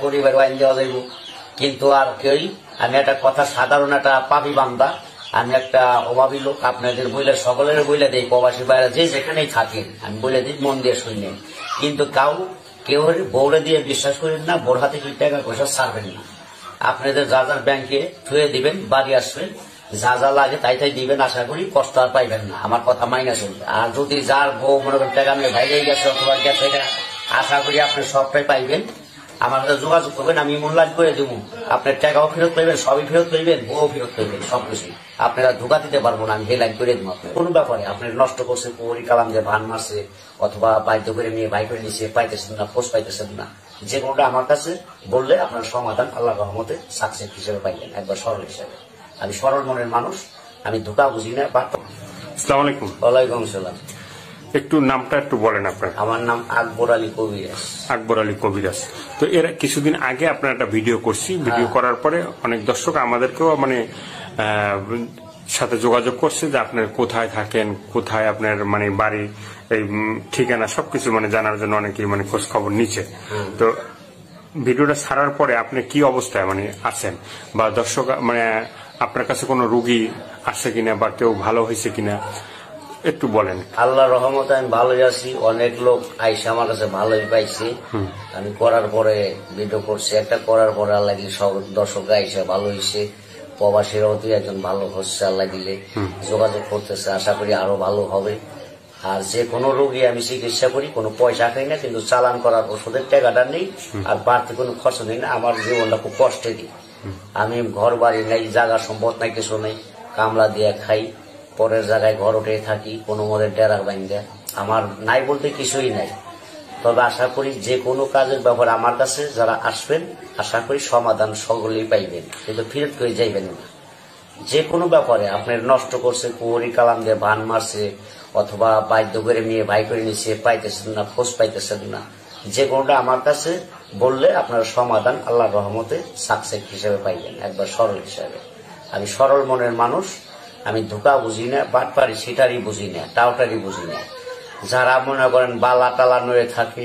পরিবার আইন দেওয়া যাইব, কিন্তু আর কেউ আমি একটা কথা সাধারণ একটা পাপি বান্দা, আমি একটা অভাবী লোক, আপনাদের বইলে সকলের বইলে দিই, প্রবাসী বাইরে যে যেখানেই থাকেন আমি বলে দিই, মন দিয়ে শুনলেন। কিন্তু কেউ বৌড়ে দিয়ে বিশ্বাস করেন না, বোর হাতে কি টাকা পয়সা ছাড়বেন না। আপনাদের যা যার ব্যাংকে থুয়ে দিবেন, বাড়ি আসবেন, যা যা লাগে তাই তাই দিবেন, আশা করি কষ্ট আর পাইবেন না। আমার কথা মাইনা চলবে। আর যদি যার বউ মনে করেন টাকা নিয়ে বাইরে গেছে অথবা গেছে, আশা করি আপনি সবটাই পাইবেন। আমার সাথে যোগাযোগ করবেন, আমি মূল্যায়ন করে দেবো। আপনার টাকাও ফেরত পাইবেন, সবই ফেরত পাইবেন, বউ ফেরত পাইবেন, সবকিছু। আপনারা ধোকা দিতে পারবো না, আমি হেলাইন করে দেবো। আপনার কোনো ব্যাপারে আপনার নষ্ট করছে, পুকুরি কালাম দিয়ে ভান মারছে অথবা বাধ্য করে নিয়ে ভাই করে নিচ্ছে, পাইতেছেন না, খোঁজ পাইতেছেন না, যে কোনোটা আমার কাছে বললে আপনার সমাধান আল্লাহ রহমতে সাকসেস হিসেবে পাইবেন, একবার সরল হিসেবে। আমি সরল মনের মানুষ, আমি ধোকা বুঝি না। আসসালামু আলাইকুম। ওয়ালাইকুম সালাম। একটু নামটা একটু বলেন আপনার। আমার নাম আকবর আলী কবিরাজ। আকবর আলী কবিরাজ। তো এর কিছুদিন আগে আপনার একটা ভিডিও করছি, ভিডিও করার পরে অনেক দর্শক আমাদেরকেও মানে সাথে যোগাযোগ করছে যে আপনার কোথায় থাকেন, কোথায় আপনার মানে বাড়ি, এই ঠিকানা সবকিছু মানে জানার জন্য অনেকেই মানে খোঁজ খবর নিচ্ছে। তো ভিডিওটা ছাড়ার পরে আপনি কি অবস্থায় মানে আছেন, বা দর্শক মানে আপনার কাছে কোনো রোগী আসছে কিনা বা কেউ ভালো হয়েছে কিনা একটু বলেন। আল্লাহ রহমতে আমি ভালোই আছি। অনেক লোক আইসে আমার কাছে ভালোই পাইছি। আমি করার পরে ভিডিও করছি, একটা করার পরে আল্লাহ দিলে সব দর্শক আইসে ভালো হয়েছে। প্রবাসীরাও তুই একজন ভালো হচ্ছে, আল্লাহ দিলে যোগাযোগ করতেছে, আশা করি আরো ভালো হবে। আর যে কোনো রোগী আমি চিকিৎসা করি, কোনো পয়সা খাই না, কিন্তু চালান করার ওষুধের টাকাটা নেই, আর বাড়তি কোনো খরচ নেই না। আমার জীবনটা খুব কষ্টে দিই। আমি ঘর বাড়ি নাই, জায়গা সম্পদ নাই, কিছু নেই, কামলা দিয়ে খাই, পরের জায়গায় ঘর উঠে থাকি, কোনো মধ্যে ডেরার বাইন্দা। আমার নাই বলতে কিছুই নাই। তবে আশা করি যে কোনো কাজের ব্যাপারে আমার কাছে যারা আসবেন, আশা করি সমাধান সকলেই পাইবেন, কিন্তু ফিরত করে যাইবেন না। যে কোনো ব্যাপারে আপনার নষ্ট করছে, কুয়ারি কালাম দিয়ে ভান মারছে অথবা বাধ্য করে মেয়ে ভাই করে নিচ্ছে, পাইতেছেন না, খোঁজ পাইতেছেন না, যে কোনোটা আমার কাছে বললে আপনার সমাধান আল্লাহর রহমতে সাকসেস হিসেবে পাইবেন, একবার সরল হিসেবে। আমি সরল মনের মানুষ, আমি ধোকা বুঝি না, বাটপারি সিটারি বুঝি না, টাউটারি বুঝি না। যারা মনে করেন বালা টালা নড়ে থাকে,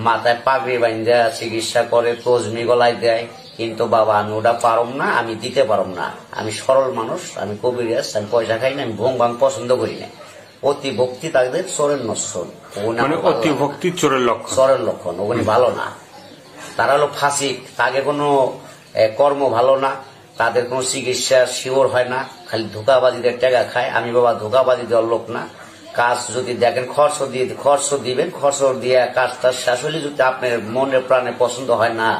মাথায় পাগড়ি বান্ধা চিকিৎসা করে, তজমি গলায় দেয়, কিন্তু বাবা আমি ওটা পারম না, আমি দিতে পারম না। আমি সরল মানুষ, আমি কবিরাজ, আমি পয়সা খাই না, আমি ভোং ভাং পছন্দ করি না। অতি ভক্তি তাদের চোরের নশ্বর, অতি ভক্তি চোরের লক্ষণ, চোরের লক্ষণ, ওগুলি ভালো না। তারা হলো ফাঁসিক, তাকে কোনো কর্ম ভালো না, তাদের কোনো চিকিৎসা শিওর হয় না, খালি ধোকাবাজিদের টাকা খায়। আমি বাবা ধোকাবাজি দেওয়ার লোক না। কাজ যদি দেখেন খরচ দিবেন, খরচ দিয়ে কাজটা শেষ হলে যদি আপনার মনে প্রাণে পছন্দ হয় না,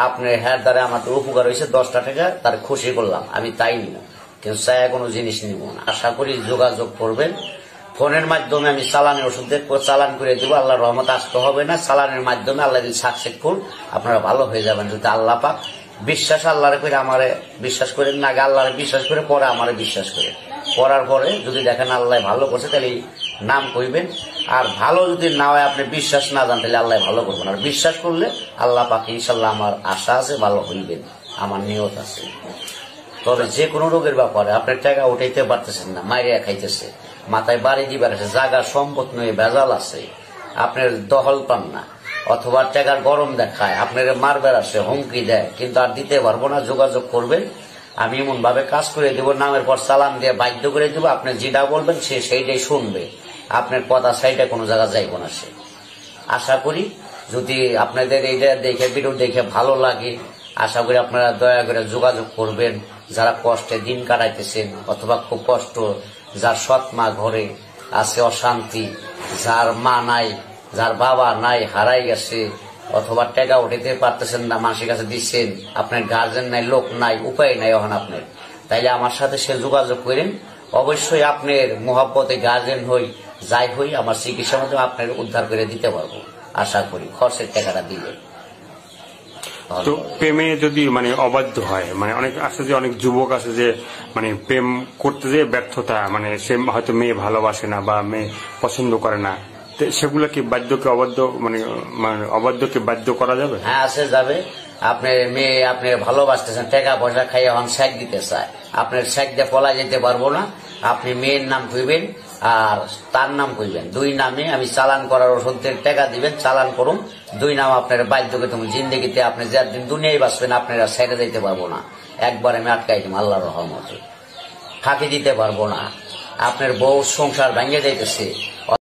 আপনার হ্যার দ্বারা আমাদের উপকার হয়েছে, 10টা টাকা তার খুশি করলাম, আমি তাই নিব, কিন্তু চাই কোনো জিনিস নিব না। আশা করি যোগাযোগ করবেন। ফোনের মাধ্যমে আমি চালানের ওষুধ চালান করে দেবো, আল্লাহর রহমত আসতে হবে না। চালানের মাধ্যমে আল্লাহ সাকসেসফুল, আপনারা ভালো হয়ে যাবেন যদি আল্লাহ পাক বিশ্বাস আল্লাহরে করে আমারে বিশ্বাস করেন না, আগে আল্লাহরে বিশ্বাস করে পরে আমারে বিশ্বাস করে, করার পরে যদি দেখেন আল্লাহ ভালো করছে তাহলে নাম কইবেন। আর ভালো যদি না হয়, আপনি বিশ্বাস না জান, তাহলে আল্লাহ ভালো করবেন। আর বিশ্বাস করলে আল্লাহ পাক ইনশাল্লাহ, আমার আশা আছে ভালো হইবেন, আমার নিয়ত আছে। তবে যে কোনো রোগের ব্যাপারে আপনার টাকা উঠাইতে পারতেছেন না, মাইরিয়া খাইতেছে, মাথায় বাড়ি দিবার আছে, জায়গা সম্পদ নয়, ভেজাল আছে, আপনার দখল পান না, অথবা টাকার গরম দেখায়, আপনার মারবার আসে, হুমকি দেয়, কিন্তু আর দিতে পারবো না, যোগাযোগ করবেন। আমি এমন ভাবে কাজ করে দেবো, নামের পর চালান দিয়ে বাধ্য করে দেবো, আপনি যেটা বলবেন সে সেইটাই শুনবে, আপনার কথা সেইটা কোনো জায়গা যাইব না সে। আশা করি যদি আপনাদের এইটা দেখে, ভিডিও দেখে ভালো লাগে, আশা করি আপনারা দয়া করে যোগাযোগ করবেন। যারা কষ্টে দিন কাটাইতেছেন অথবা খুব কষ্ট, যার সৎ মা ঘরে আছে, অশান্তি, যার মা নাই, যার বাবা নাই, হারাই গেছে, অথবা টাকা উঠাইতে পারতেছেন না, মানুষের কাছে দিচ্ছেন, আপনার গার্জেন নাই, লোক নাই, উপায় নাই এখন আপনার, তাইলে আমার সাথে সে যোগাযোগ করেন। অবশ্যই আপনার মোহাব্বতে গার্জেন হই, যাই হই, আমার চিকিৎসার মাধ্যমে আপনার উদ্ধার করে দিতে পারবো, আশা করি খরচের টাকাটা দিলে। তো প্রেমে যদি মানে অবাধ্য হয়, মানে অনেক আছে যে অনেক যুবক আছে যে মানে প্রেম করতে যে ব্যর্থতা, মানে সে হয়তো মেয়ে ভালোবাসে না বা মেয়ে পছন্দ করে না, সেগুলো কি বাধ্যকে অবাধ্য মানে অবাধ্যকে বাধ্য করা যাবে? হ্যাঁ, আছে, যাবে। আপনার মেয়ে আপনি ভালোবাসতেছেন, টাকা পয়সা খাইয়ে এখন শেখ দিতে চায়, আপনার শেখ দিয়ে পলা যেতে পারবো না। আপনি মেয়ের নাম কইবেন, আর তার নাম কইবেন, 2 নামে আমি চালান করার ওষুধের টাকা দিবেন, চালান করুন, 2 নাম আপনার বাধ্য করে তুমি জিন্দগিতে আপনি যেদিন দুনিয়ায় বাঁচবেন আপনারা ছেড়ে দিতে পারবো না, একবার আমি আটকাই দিম আল্লাহর রহমতে, ফাঁকি দিতে পারবো না। আপনার বউ সংসার ভেঙে যাইতেছে,